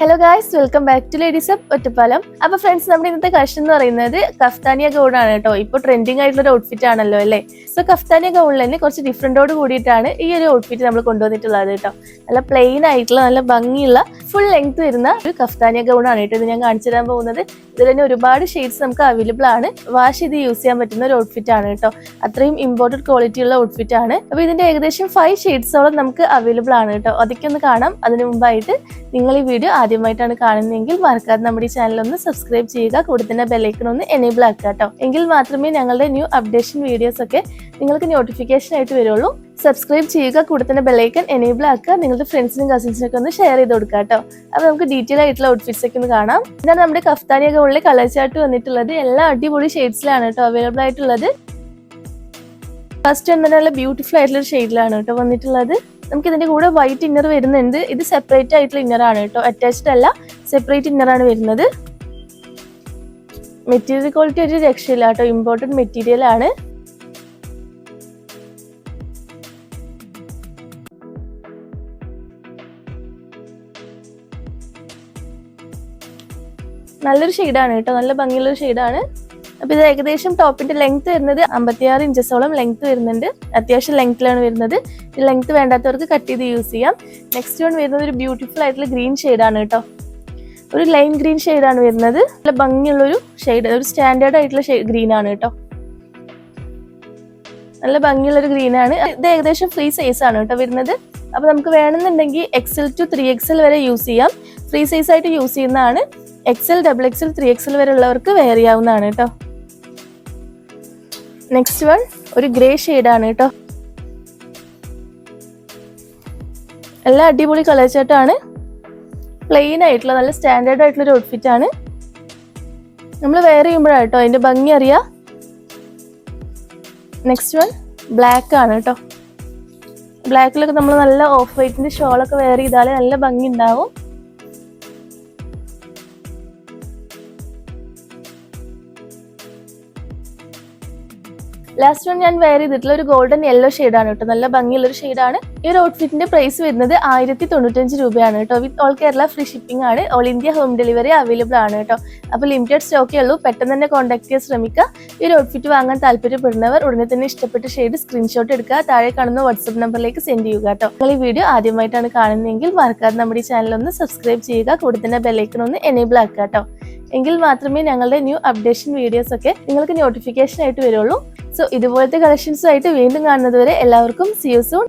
Hello guys, welcome back to ladies up Ottapalam. അപ്പൊ friends, നമ്മുടെ ഇന്നത്തെ കളക്ഷൻ എന്ന് പറയുന്നത് കഫ്താനിയ ഗൗൺ ആണ് കേട്ടോ. ഇപ്പൊ ട്രെൻഡിങ് ആയിട്ടുള്ള ഒരു ഔട്ട്ഫിറ്റ് ആണല്ലോ അല്ലേ. സോ കഫ്താനിയ ഗൗണിൽ തന്നെ കുറച്ച് ഡിഫറെന്റോട് കൂടിയിട്ടാണ് ഈ ഒരു ഔട്ട്ഫിറ്റ് നമ്മൾ കൊണ്ടുവന്നിട്ടുള്ളത് കേട്ടോ. നല്ല പ്ലെയിൻ ആയിട്ടുള്ള നല്ല ഭംഗിയുള്ള ഫുൾ ലെങ്ത് വരുന്ന ഒരു കഫ്താനിയ ഗൗൺ ആണ് കേട്ടോ ഇത് ഞാൻ കാണിച്ചു തരാൻ പോകുന്നത്. ഇതിൽ തന്നെ ഒരുപാട് ഷെയ്ഡ്സ് നമുക്ക് അവൈലബിൾ ആണ്. വാഷ് ചെയ്ത് യൂസ് ചെയ്യാൻ പറ്റുന്ന ഒരു ഔട്ട്ഫിറ്റ് ആണ് കേട്ടോ. അത്രയും ഇമ്പോർട്ടന്റ് ക്വാളിറ്റി ഉള്ള ഔട്ട്ഫിറ്റ് ആണ്. അപ്പൊ ഇതിന്റെ ഏകദേശം 5 ഷെയ്ഡ്സോളം നമുക്ക് അവൈലബിൾ ആണ് കേട്ടോ. അതൊക്കെ ഒന്ന് കാണാം. അതിനു മുമ്പായിട്ട് നിങ്ങൾ ഈ വീഡിയോ ആദ്യമായിട്ടാണ് കാണുന്നതെങ്കിൽ മറക്കാതെ നമ്മുടെ ഈ ചാനൽ ഒന്ന് സബ്സ്ക്രൈബ് ചെയ്യുക. കൂടെ തന്നെ ബെല്ലൈക്കൺ ഒന്ന് എനേബിൾ ആക്കുക കേട്ടോ. എങ്കിൽ മാത്രമേ ഞങ്ങളുടെ ന്യൂ അപ്ഡേഷൻ വീഡിയോസ് ഒക്കെ നിങ്ങൾക്ക് നോട്ടിഫിക്കേഷൻ ആയിട്ട് വരുള്ളൂ. സബ്സ്ക്രൈബ് ചെയ്യുക, കൂടെ തന്നെ ബെല്ലൈക്കൺ എനേബിൾ ആക്കുക. നിങ്ങളുടെ ഫ്രണ്ട്സിനും കസിൻസിനും ഒക്കെ ഒന്ന് ഷെയർ ചെയ്ത് കൊടുക്കുക കേട്ടോ. അപ്പൊ നമുക്ക് ഡീറ്റെയിൽ ആയിട്ടുള്ള ഔട്ട്ഫിറ്റ്സ് ഒക്കെ ഒന്ന് കാണാം. ഇതാണ് നമ്മുടെ കഫ്താനിയ ഗൗണിലെ കളർ ചാർട്ട് വന്നിട്ടുള്ളത്. എല്ലാ അടിപൊളി ഷെയ്ഡ്സിലാണ് കേട്ടോ അവൈലബിൾ ആയിട്ടുള്ളത്. ഫസ്റ്റ് നല്ല ബ്യൂട്ടിഫുൾ ആയിട്ടുള്ള ഒരു ഷെയ്ഡിലാണ് കേട്ടോ വന്നിട്ടുള്ളത്. നമുക്ക് ഇതിന്റെ കൂടെ വൈറ്റ് ഇന്നർ വരുന്നുണ്ട്. ഇത് സെപ്പറേറ്റ് ആയിട്ടുള്ള ഇന്നർ ആണ് കേട്ടോ, അറ്റാച്ച്ഡ് അല്ല, സെപ്പറേറ്റ് ഇന്നർ ആണ് വരുന്നത്. മെറ്റീരിയൽ ക്വാളിറ്റി ഒരു രക്ഷയില്ല കേട്ടോ, ഇമ്പോർട്ടന്റ് മെറ്റീരിയൽ ആണ്. നല്ലൊരു ഷെയ്ഡാണ് കേട്ടോ, നല്ല ഭംഗിയുള്ളൊരു ഷെയ്ഡാണ്. അപ്പൊ ഇത് ഏകദേശം ടോപ്പിന്റെ ലെങ്ത് വരുന്നത് 56 ഇഞ്ചസോളം ലെങ്ത് വരുന്നുണ്ട്. അത്യാവശ്യം ലെങ്ത്തിലാണ് വരുന്നത്. ഈ ലെങ്ത് വേണ്ടാത്തവർക്ക് കട്ട് ചെയ്ത് യൂസ് ചെയ്യാം. നെക്സ്റ്റ് വൺ വരുന്നത് ഒരു ബ്യൂട്ടിഫുൾ ആയിട്ടുള്ള ഗ്രീൻ ഷെയ്ഡാണ് കേട്ടോ. ഒരു ലൈം ഗ്രീൻ ഷെയ്ഡാണ് വരുന്നത്. നല്ല ഭംഗിയുള്ളൊരു ഷെയ്ഡ്, ഒരു സ്റ്റാൻഡേർഡ് ആയിട്ടുള്ള ഗ്രീൻ ആണ് കേട്ടോ. നല്ല ഭംഗിയുള്ളൊരു ഗ്രീൻ ആണ്. ഇത് ഏകദേശം ഫ്രീ സൈസ് ആണ് കേട്ടോ വരുന്നത്. അപ്പൊ നമുക്ക് വേണമെന്നുണ്ടെങ്കിൽ XL to 3XL വരെ യൂസ് ചെയ്യാം. ഫ്രീ സൈസ് ആയിട്ട് യൂസ് ചെയ്യുന്നതാണ്. XL, XXL, 3XL വരെ ഉള്ളവർക്ക് വെയർ ചെയ്യാവുന്നതാണ് കേട്ടോ. നെക്സ്റ്റ് വൺ ഒരു ഗ്രേ ഷെയ്ഡാണ് കേട്ടോ. എല്ലാം അടിപൊളി കളർ ചാർട്ടാണ്. പ്ലെയിൻ ആയിട്ടുള്ള നല്ല സ്റ്റാൻഡേർഡ് ആയിട്ടുള്ള ഒരു ഔട്ട്ഫിറ്റ് ആണ്. നമ്മൾ വെയർ ചെയ്യുമ്പോഴാണ് കേട്ടോ അതിന്റെ ഭംഗി അറിയാം. നെക്സ്റ്റ് വൺ ബ്ലാക്ക് ആണ് കേട്ടോ. ബ്ലാക്കിലൊക്കെ നമ്മൾ നല്ല ഓഫ് വൈറ്റിന്റെ ഷോളൊക്കെ വെയർ ചെയ്താൽ നല്ല ഭംഗി ഉണ്ടാവും. ലാസ്റ്റ് വൺ ഞാൻ വെയർ ചെയ്തിട്ടുള്ള ഒരു ഗോൾഡൻ യെല്ലോ ഷെയ്ഡാണ് കേട്ടോ. നല്ല ഭംഗിയുള്ള ഒരു ഷെയ്ഡാണ്. ഈ ഒരു ഔട്ട്ഫിറ്റിന്റെ പ്രൈസ് വരുന്നത് 1095 രൂപയാണ് കേട്ടോ. With all Kerala free shipping ആണ്. All India home delivery available ആണ് കേട്ടോ. അപ്പോൾ ലിമിറ്റഡ് സ്റ്റോക്കേ ഉള്ളൂ. പെട്ടെന്ന് തന്നെ കോൺടാക്ട് ചെയ്യാൻ ശ്രമിക്കുക. ഈ ഒരു ഔട്ട്ഫിറ്റ് വാങ്ങാൻ താല്പര്യപ്പെടുന്നവർ ഉടനെ തന്നെ ഇഷ്ടപ്പെട്ട ഷെയ്ഡ് സ്ക്രീൻഷോട്ട് എടുക്കുക. താഴെ കാണുന്ന വാട്സ്ആപ്പ് നമ്പറിലേക്ക് സെൻഡ് ചെയ്യുക കേട്ടോ. നിങ്ങൾ ഈ വീഡിയോ ആദ്യമായിട്ടാണ് കാണുന്നതെങ്കിൽ മറക്കാതെ നമ്മുടെ ഈ ചാനൽ ഒന്ന് സബ്സ്ക്രൈബ് ചെയ്യുക. കൂടെ തന്നെ ബെല്ലൈക്കൺ ഒന്ന് എനേബിൾ ആക്കുക കേട്ടോ. എങ്കിൽ മാത്രമേ ഞങ്ങളുടെ ന്യൂ അപ്ഡേഷൻ വീഡിയോസ് ഒക്കെ നിങ്ങൾക്ക് നോട്ടിഫിക്കേഷൻ ആയിട്ട് വരുള്ളൂ. സോ ഇതുപോലത്തെ കളക്ഷൻസുമായിട്ട് വീണ്ടും കാണുന്നത് വരെ എല്ലാവർക്കും see you soon.